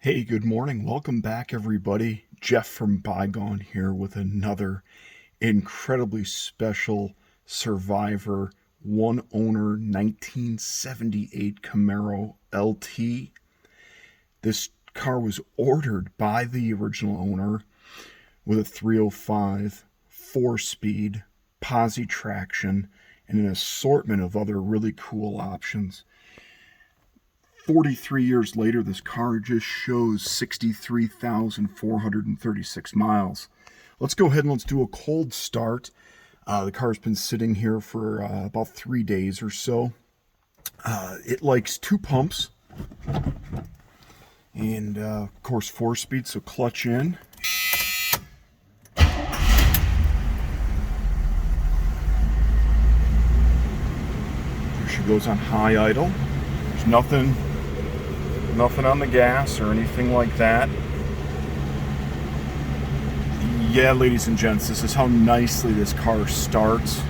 Hey, good morning. Welcome back, everybody. Jeff from Bygone here with another incredibly special Survivor one owner 1978 Camaro LT. This car was ordered by the original owner with a 305 4-speed posi traction and an assortment of other really cool options. 43 years later, this car just shows 63,436 miles. Let's go ahead and let's do a cold start. The car's been sitting here for about 3 days or so. It likes 2 pumps and of course 4-speed, so clutch in. Here she goes on high idle. There's nothing on the gas or anything like that. Yeah, ladies and gents, this is how nicely this car starts.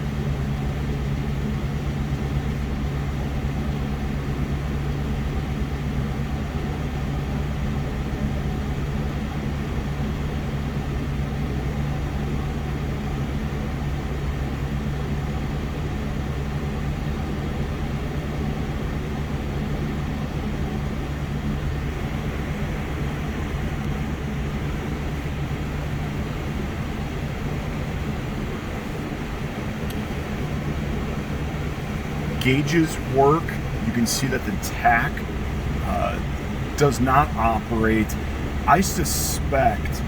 Gauges work. You can see that the tach does not operate. I suspect,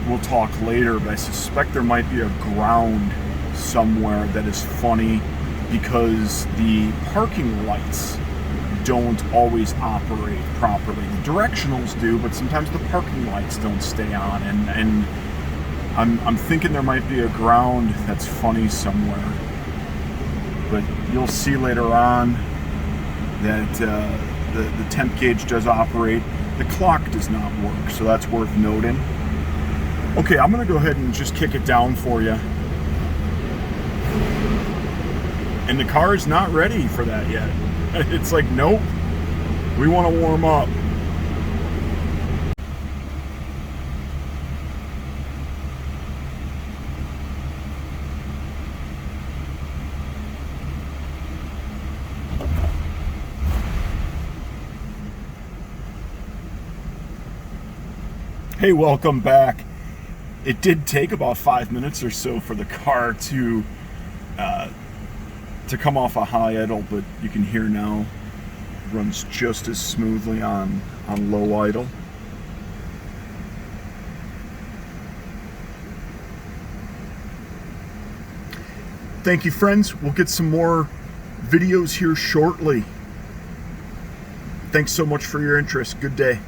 we'll talk later, but I suspect there might be a ground somewhere that is funny because the parking lights don't always operate properly. The directionals do, but sometimes the parking lights don't stay on, and I'm thinking there might be a ground that's funny somewhere. But you'll see later on that the temp gauge does operate. The clock does not work, so that's worth noting. Okay, I'm gonna go ahead and just kick it down for you. And the car is not ready for that yet. It's like, nope, we wanna warm up. Hey, welcome back. It did take about 5 minutes or so for the car to come off a high idle, but you can hear now it runs just as smoothly on low idle. Thank you, friends. We'll get some more videos here shortly. Thanks so much for your interest. Good day.